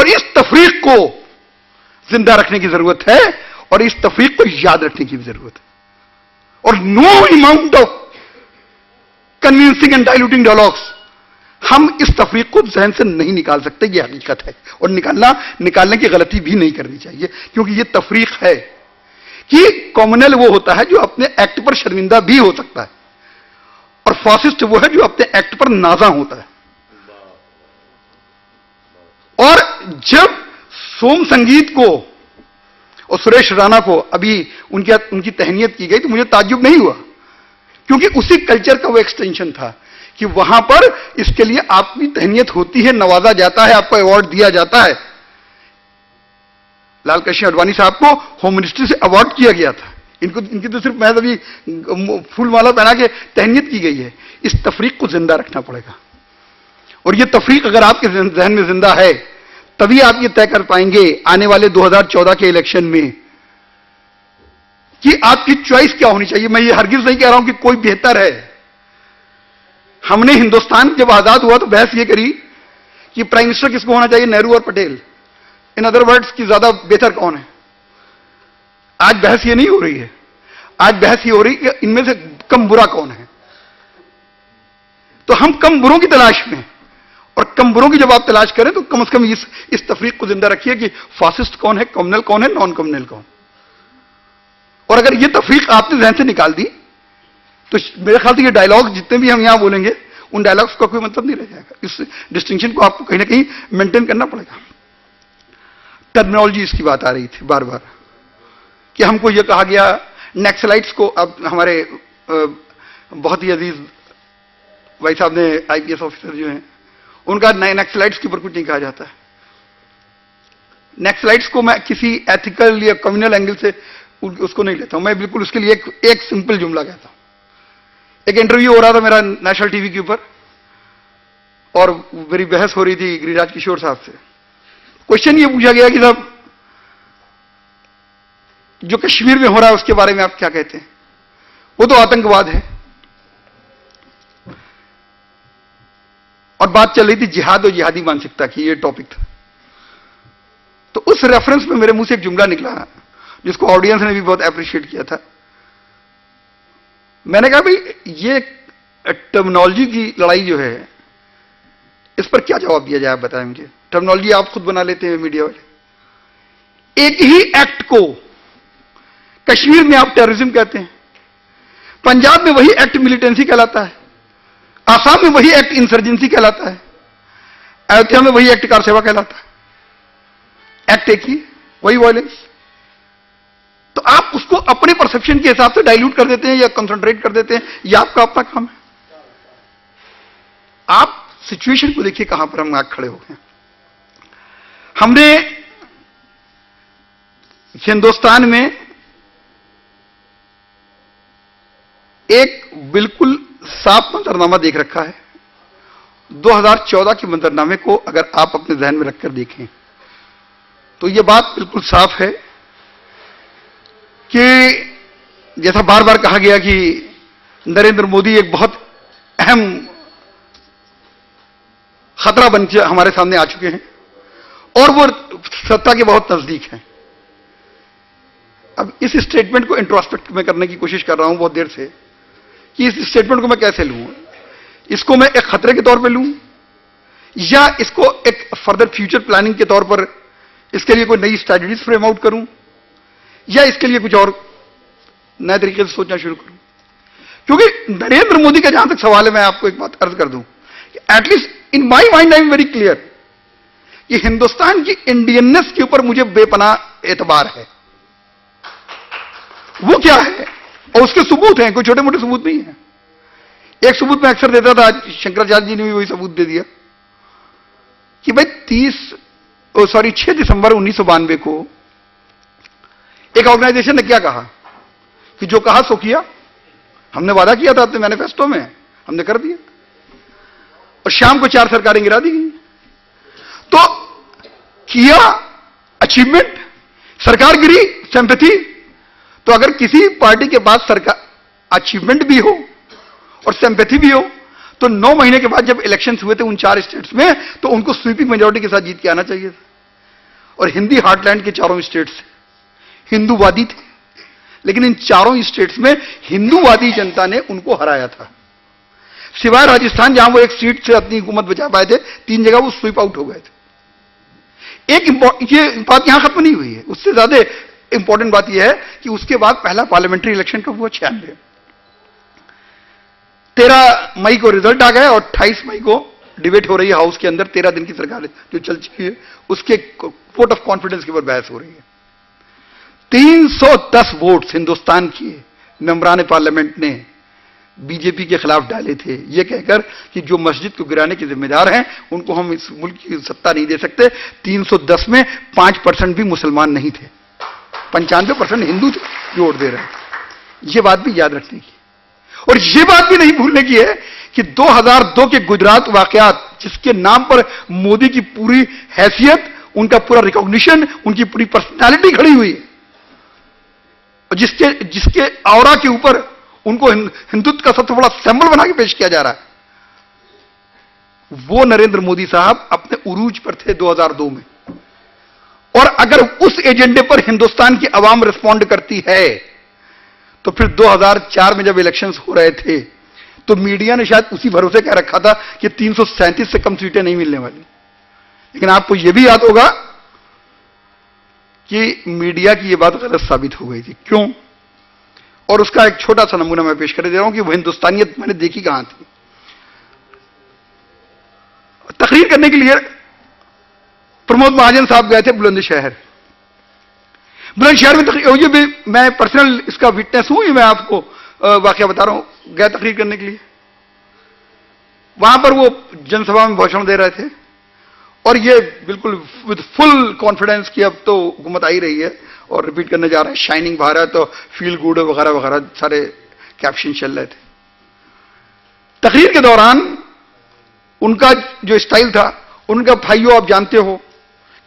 और इस तफरीक को जिंदा रखने की जरूरत है और इस तफरीक को याद रखने की भी जरूरत है। और no amount of convincing and diluting dialogues हम इस तफरीक को जहन से नहीं निकाल सकते, यह हकीकत है। और निकालने की गलती भी नहीं करनी चाहिए, क्योंकि यह तफरीक है कि कॉम्युनल वो होता है जो अपने एक्ट पर शर्मिंदा भी हो सकता है, और फासिस्ट वो है जो अपने एक्ट पर नाजा होता है। और जब सोम संगीत को और सुरेश राणा को अभी उनकी तहनीत की गई तो मुझे ताज्जुब नहीं हुआ, क्योंकि उसी कल्चर का वो एक्सटेंशन था कि वहां पर इसके लिए आपकी तहनीत होती है, नवाजा जाता है, आपको अवार्ड दिया जाता है। लाल कृष्ण आडवाणी साहब को होम मिनिस्ट्री से अवार्ड किया गया था, इनकी तो सिर्फ महज अभी फूलमाला पहना के तहनीत की गई है। इस तफरीक को जिंदा रखना पड़ेगा, और यह तफरीक अगर आपके जहन में जिंदा है तभी आप ये तय कर पाएंगे आने वाले 2014 के इलेक्शन में कि आपकी चॉइस क्या होनी चाहिए। मैं ये हरगिज नहीं कह रहा हूं कि कोई बेहतर है। हमने हिंदुस्तान जब आजाद हुआ तो बहस ये करी कि प्राइम मिनिस्टर किसको होना चाहिए, नेहरू और पटेल। इन अदर वर्ड्स की ज्यादा बेहतर कौन है। आज बहस ये नहीं हो रही है, आज बहस ये हो रही है कि इनमें से कम बुरा कौन है। तो हम कम बुरों की तलाश में, और कम बुरों की जब आप तलाश करें तो कम से कम इस तफरीक को जिंदा रखिए कि फासिस्ट कौन है, कम्युनल कौन है, नॉन कम्युनल कौन। और अगर ये तफरीक आपने जहन से निकाल दी तो मेरे ख्याल से ये डायलॉग जितने भी हम यहां बोलेंगे उन डायलॉग्स का कोई मतलब नहीं रह जाएगा। इस डिस्टिंक्शन को आपको कहीं ना कहीं मेंटेन करना पड़ेगा। टर्मिनोलॉजी इसकी बात आ रही थी बार बार कि हमको यह कहा गया नक्सलाइट्स को, अब हमारे बहुत ही अजीज भाई साहब ने आईपीएस ऑफिसर जो हैं उनका नक्सलाइट्स के ऊपर कुछ नहीं कहा जाता है। नक्सलाइट्स को मैं किसी एथिकल या कम्युनल एंगल से उसको नहीं लेता हूं, मैं बिल्कुल उसके लिए एक सिंपल जुमला कहता हूं। एक इंटरव्यू हो रहा था मेरा नेशनल टीवी के ऊपर और मेरी बहस हो रही थी गिरिराज किशोर साहब से। क्वेश्चन ये पूछा गया कि साहब जो कश्मीर में हो रहा है उसके बारे में आप क्या कहते हैं। वो तो आतंकवाद है, और बात चल रही थी जिहाद और जिहादी मानसिकता की, ये टॉपिक था। तो उस रेफरेंस में मेरे मुंह से एक जुमला निकला जिसको ऑडियंस ने भी बहुत अप्रिशिएट किया था। मैंने कहा भाई ये टर्मिनोलॉजी की लड़ाई जो है इस पर क्या जवाब दिया जाए, आप बताएं मुझे। टर्मिनोलॉजी आप खुद बना लेते हैं मीडिया वाले। एक ही एक्ट को कश्मीर में आप टेररिज्म कहते हैं, पंजाब में वही एक्ट मिलिटेंसी कहलाता है, आसाम में वही एक्ट इंसर्जेंसी कहलाता है, अयोध्या में वही एक्ट कार सेवा कहलाता है। एक्ट एक ही, वही वायलेंस। तो आप उसको अपने परसेप्शन के हिसाब से डाइल्यूट कर देते हैं या कंसंट्रेट कर देते हैं, यह आपका अपना काम है। आप सिचुएशन को देखिए कहां पर हम आज खड़े हो गए। हमने हिंदुस्तान में एक बिल्कुल साफ मंजरनामा देख रखा है। 2014 के मंजरनामे को अगर आप अपने जहन में रखकर देखें तो यह बात बिल्कुल साफ है कि जैसा बार बार कहा गया कि नरेंद्र मोदी एक बहुत अहम खतरा बन के हमारे सामने आ चुके हैं और वो सत्ता के बहुत नजदीक हैं। अब इस स्टेटमेंट को इंट्रोस्पेक्ट में करने की कोशिश कर रहा हूं बहुत देर से कि इस स्टेटमेंट को मैं कैसे लूं। इसको मैं एक खतरे के तौर पे लूं या इसको एक फर्दर फ्यूचर प्लानिंग के तौर पर इसके लिए कोई नई स्ट्रैटेजीज फ्रेम आउट करूं या इसके लिए कुछ और नए तरीके से सोचना शुरू करूं। क्योंकि नरेंद्र मोदी का जहां तक सवाल है, मैं आपको एक बात अर्ज कर दूं कि at least in my mind I am very clear कि हिंदुस्तान की इंडियननेस के ऊपर मुझे बेपनाह एतबार है। वो क्या है और उसके सबूत हैं, कोई छोटे मोटे सबूत नहीं है। एक सबूत मैं अक्सर देता था, आज शंकराचार्य जी ने भी वही सबूत दे दिया कि भाई 6 दिसंबर 1992 को एक ऑर्गेनाइजेशन ने क्या कहा कि जो कहा सो किया। हमने वादा किया था अपने मैनिफेस्टो में, हमने कर दिया, और शाम को 4 सरकारें गिरा दी गई। तो किया अचीवमेंट, सरकार गिरी सिंपैथी। तो अगर किसी पार्टी के पास सरकार अचीवमेंट भी हो और सिंपैथी भी हो तो 9 महीने के बाद जब इलेक्शंस हुए थे उन 4 स्टेट्स में तो उनको स्वीपिंग मेजॉरिटी के साथ जीत के आना चाहिए था। और हिंदी हार्टलैंड के चारों स्टेट्स हिंदूवादी थे, लेकिन इन चारों स्टेट्स में हिंदूवादी जनता ने उनको हराया था। सिवाय राजस्थान, जहां वो एक सीट से अपनी हुकूमत बचा पाए थे, 3 जगह वो स्वीप आउट हो गए थे। ये बात यहां खत्म नहीं हुई है, उससे ज्यादा इंपॉर्टेंट बात यह है कि उसके बाद पहला पार्लियामेंट्री इलेक्शन कब हुआ? 96। 13 मई को रिजल्ट आ गया और 28 मई को डिबेट हो रही है हाउस के अंदर। 13 दिन की सरकार जो चल चुकी है, उसके वोट ऑफ कॉन्फिडेंस के ऊपर बहस हो रही है। 310 वोट्स हिंदुस्तान के मेंबरान पार्लियामेंट ने बीजेपी के खिलाफ डाले थे, यह कहकर कि जो मस्जिद को गिराने के जिम्मेदार हैं उनको हम इस मुल्क की सत्ता नहीं दे सकते। 310 में 5% भी मुसलमान नहीं थे, 95% हिंदू थे जो वोट दे रहे हैं। यह बात भी याद रखने की, और यह बात भी नहीं भूलने की है कि 2002 के गुजरात वाकयात, जिसके नाम पर मोदी की पूरी हैसियत, उनका पूरा रिकॉग्निशन, उनकी पूरी पर्सनालिटी खड़ी हुई है, और जिसके औरा के ऊपर उनको हिंदुत्व का सबसे बड़ा सिंबल बना के पेश किया जा रहा है, वो नरेंद्र मोदी साहब अपने उरूज पर थे 2002 में। और अगर उस एजेंडे पर हिंदुस्तान की आवाम रिस्पॉन्ड करती है, तो फिर 2004 में जब इलेक्शंस हो रहे थे, तो मीडिया ने शायद उसी भरोसे कह रखा था कि 337 से कम सीटें नहीं मिलने वाली। लेकिन आपको यह भी याद होगा कि मीडिया की यह बात गलत साबित हो गई थी। क्यों? और उसका एक छोटा सा नमूना मैं पेश कर दे रहा हूं कि वो हिंदुस्तानियत मैंने देखी कहां थी। तकरीर करने के लिए प्रमोद महाजन साहब गए थे बुलंदशहर। बुलंदशहर में तकरीर, ये भी मैं पर्सनल इसका विटनेस हूं, ये मैं आपको वाकया बता रहा हूं। गए तकरीर करने के लिए, वहां पर वो जनसभा में भाषण दे रहे थे, और ये बिल्कुल विद फुल कॉन्फिडेंस कि अब तो हुकूमत आई रही है, और रिपीट करने जा रहे हैं शाइनिंग भारत और फील गुड वगैरह वगैरह सारे कैप्शन चल रहे थे। तकरीर के दौरान उनका जो स्टाइल था, उनका भाइयों आप जानते हो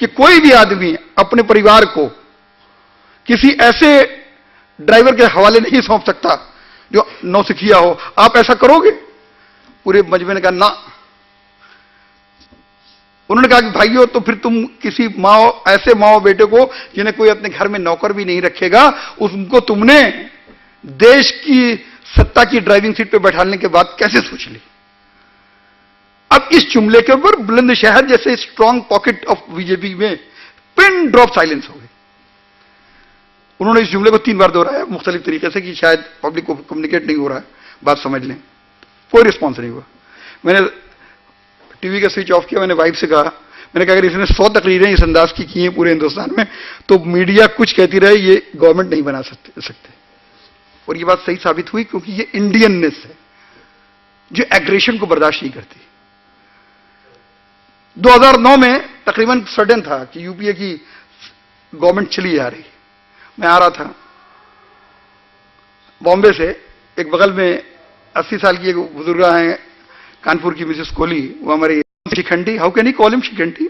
कि कोई भी आदमी अपने परिवार को किसी ऐसे ड्राइवर के हवाले नहीं सौंप सकता जो नौसिखिया हो। आप ऐसा करोगे? पूरे मजमे ने कहा ना। उन्होंने कहा कि भाइयों, तो फिर तुम किसी माओ, ऐसे माओ बेटे को जिन्हें कोई अपने घर में नौकर भी नहीं रखेगा, उनको तुमने देश की सत्ता की ड्राइविंग सीट पे बैठाने के बाद कैसे सोच ली? अब इस जुमले के ऊपर बुलंदशहर जैसे स्ट्रांग पॉकेट ऑफ बीजेपी में पिन ड्रॉप साइलेंस हो गई। उन्होंने इस जुमले को 3 बार दोहराया मुख्तलिफ तरीके से कि शायद पब्लिक को कम्युनिकेट नहीं हो रहा है, बात समझ लें। कोई रिस्पॉन्स नहीं हुआ। मैंने टीवी का स्विच ऑफ किया, मैंने वाइफ से कहा, मैंने कहा अगर इसने 100 तकरीरें इस अंदाज की हैं पूरे हिंदुस्तान में, तो मीडिया कुछ कहती रहे, ये गवर्नमेंट नहीं बना सकते। और ये बात सही साबित हुई, क्योंकि ये इंडियननेस है जो एग्रेशन को बर्दाश्त नहीं करती। 2009 में तकरीबन सर्टेन था कि यूपीए की गवर्नमेंट चली जा रही। मैं आ रहा था बॉम्बे से, एक बगल में 80 साल की एक बुजुर्ग हैं कानपुर की मिसेस कोहली, वो हमारे Shikhandi, how can he call him Shikhandi,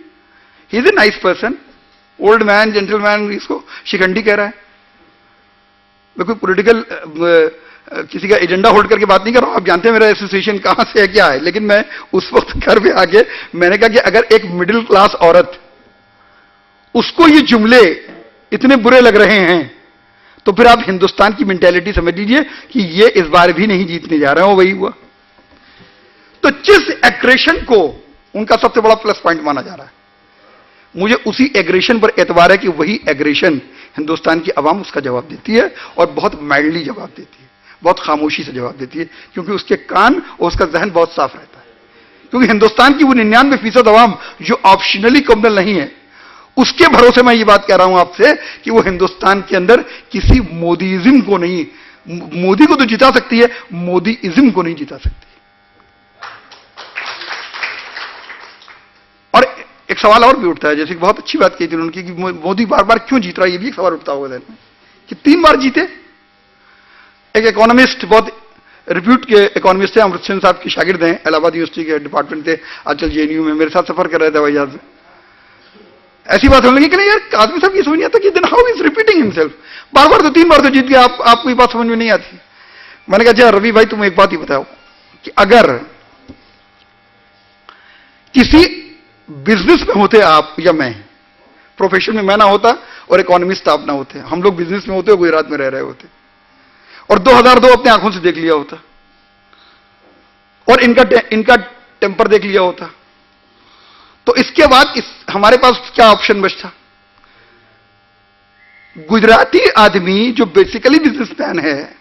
he is a nice person, old man, gentleman, इसको शिखंडी कह रहा है। मैं कोई पॉलिटिकल किसी का एजेंडा होल्ड करके बात नहीं कर रहा हूं, आप जानते हैं मेरा एसोसिएशन कहां से है क्या है। लेकिन मैं उस वक्त घर पे आके मैंने कहा कि अगर एक मिडिल क्लास औरत, उसको ये जुमले इतने बुरे लग रहे हैं, तो फिर आप हिंदुस्तान की मेंटेलिटी समझ लीजिए कि ये इस बार भी नहीं जीतने जा रहे हो। वही हुआ। तो जिस एग्रेशन को उनका सबसे बड़ा प्लस पॉइंट माना जा रहा है, मुझे उसी एग्रेशन पर एतबार है कि वही एग्रेशन हिंदुस्तान की आवाम उसका जवाब देती है, और बहुत माइल्डली जवाब देती है, बहुत खामोशी से जवाब देती है, क्योंकि उसके कान और उसका जहन बहुत साफ रहता है। क्योंकि हिंदुस्तान की वो 99% आवाम जो ऑप्शनली कम्युनल नहीं है, उसके भरोसे मैं ये बात कह रहा हूं आपसे कि वो हिंदुस्तान के अंदर किसी मोदीइज्म को नहीं, मोदी को तो जिता सकती है, मोदीइज्म को नहीं जिता सकती। और एक सवाल और भी उठता है, जैसे बहुत अच्छी बात कही थी उन्होंने कि मोदी बार बार क्यों जीत रहा है, ये भी एक सवाल उठता होगा ध्यान में कि 3 बार जीते। एक इकोनॉमिस्ट, बहुत रिप्यूट के इकोनॉमिस्ट थे, अमृत सेन साहब के शागिर्द हैं, इलाहाबाद यूनिवर्सिटी के डिपार्टमेंट थे, आजकल जेएनयू में मेरे साथ सफर कर रहे थे हवाई जहाज में। ऐसी बात होने लगी कि नहीं यार, आदमी साहब ये समझ नहीं आता कि then how is repeating himself, बार बार तो 3 बार तो जीत गया, आपको ये बात समझ में नहीं आती। मैंने कहा अच्छा रवि भाई, तुम एक बात ही बताओ कि अगर किसी बिजनेस में होते आप या मैं, प्रोफेशन में मैं ना होता और इकोनॉमिस्ट आप ना होते, हम लोग बिजनेस में होते और गुजरात में रह रहे होते, और 2002 अपने आंखों से देख लिया होता, और इनका टेम्पर देख लिया होता। तो इसके बाद हमारे पास क्या ऑप्शन बचता? गुजराती आदमी जो बेसिकली बिजनेसमैन है,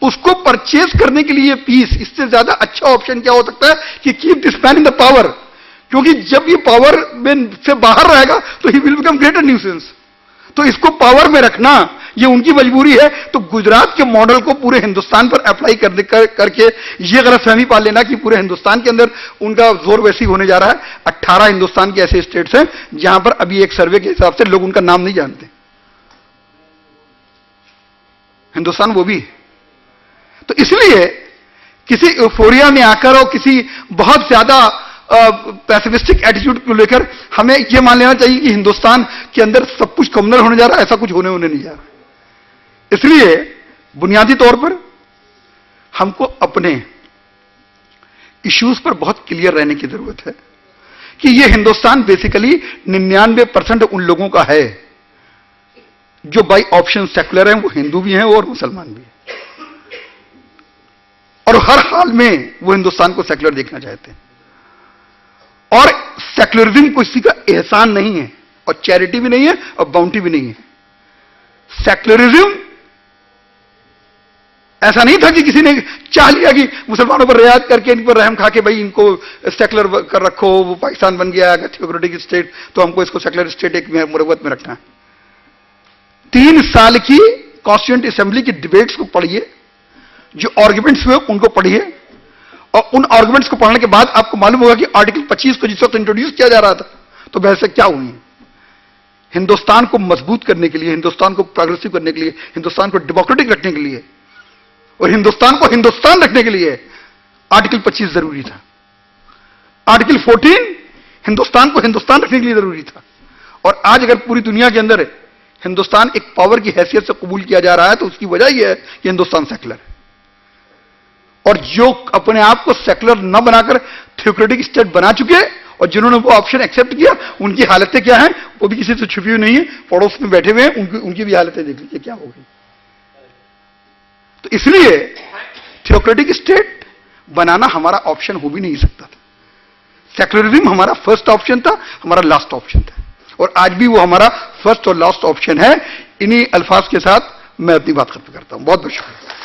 उसको परचेज करने के लिए पीस, इससे ज्यादा अच्छा ऑप्शन क्या हो सकता है कि keep this man in the power, क्योंकि जब ये पावर में से बाहर रहेगा तो he will become greater nuisance. तो इसको पावर में रखना ये उनकी मजबूरी है। तो गुजरात के मॉडल को पूरे हिंदुस्तान पर अप्लाई करके ये गलतफहमी पाल लेना कि पूरे हिंदुस्तान के अंदर उनका जोर वैसी होने जा रहा है। 18 हिंदुस्तान के ऐसे स्टेट्स हैं जहां पर अभी एक सर्वे के हिसाब से लोग उनका नाम नहीं जानते। हिंदुस्तान वो भी है। तो इसलिए किसी यूफोरिया में आकर और किसी बहुत ज्यादा पैसिफिस्टिक एटीट्यूड को लेकर हमें यह मान लेना चाहिए कि हिंदुस्तान के अंदर सब कुछ कम्युनल होने जा रहा है, ऐसा कुछ होने नहीं जा रहा है। इसलिए बुनियादी तौर पर हमको अपने इश्यूज पर बहुत क्लियर रहने की जरूरत है कि यह हिंदुस्तान बेसिकली 99% उन लोगों का है जो बाई ऑप्शन सेक्युलर हैं, वो हिंदू भी हैं और मुसलमान भी हैं, और हर हाल में वो हिंदुस्तान को सेक्युलर देखना चाहते हैं। और सेक्युलरिज्म किसी का एहसान नहीं है, और चैरिटी भी नहीं है, और बाउंटी भी नहीं है। सेक्युलरिज्म ऐसा नहीं था कि किसी ने चाह लिया कि मुसलमानों पर रियायत करके इन पर रहम खा के भाई इनको सेक्युलर कर रखो, वो पाकिस्तान बन गया थियोक्रेटिक स्टेट, तो हमको इसको सेक्युलर स्टेट एक मुरव्वत में रखना है। 3 साल की कॉन्स्टिट्यूएंट असेंबली की डिबेट्स को पढ़िए, जो आर्ग्यूमेंट्स हुए उनको पढ़िए, और उन आर्ग्यूमेंट्स को पढ़ने के बाद आपको मालूम होगा कि आर्टिकल 25 को जिस वक्त इंट्रोड्यूस किया जा रहा था तो बहसें क्या हुई। हिंदुस्तान को मजबूत करने के लिए, हिंदुस्तान को प्रोग्रेसिव करने के लिए, हिंदुस्तान को डेमोक्रेटिक रखने के लिए और हिंदुस्तान को हिंदुस्तान रखने के लिए आर्टिकल 25 जरूरी था। आर्टिकल 14 हिंदुस्तान को हिंदुस्तान रखने के लिए जरूरी था। और आज अगर पूरी दुनिया के अंदर हिंदुस्तान एक पावर की हैसियत से कबूल किया जा रहा है तो उसकी वजह यह है कि हिंदुस्तान सेक्युलर है। और जो अपने आप को सेक्युलर न बनाकर थियोक्रेटिक स्टेट बना चुके और जिन्होंने वो ऑप्शन एक्सेप्ट किया, उनकी हालतें क्या हैं वो भी किसी से छुपी हुई नहीं है, पड़ोस में बैठे हुए हैं, उनकी भी हालतें देख लीजिए क्या हो गई। तो इसलिए थियोक्रेटिक स्टेट बनाना हमारा ऑप्शन हो भी नहीं सकता था। सेक्युलरिज्म हमारा फर्स्ट ऑप्शन था, हमारा लास्ट ऑप्शन था, और आज भी वो हमारा फर्स्ट और लास्ट ऑप्शन है। इन्हीं अल्फाज के साथ मैं अपनी बात खत्म करता हूं। बहुत बहुत शुक्रिया।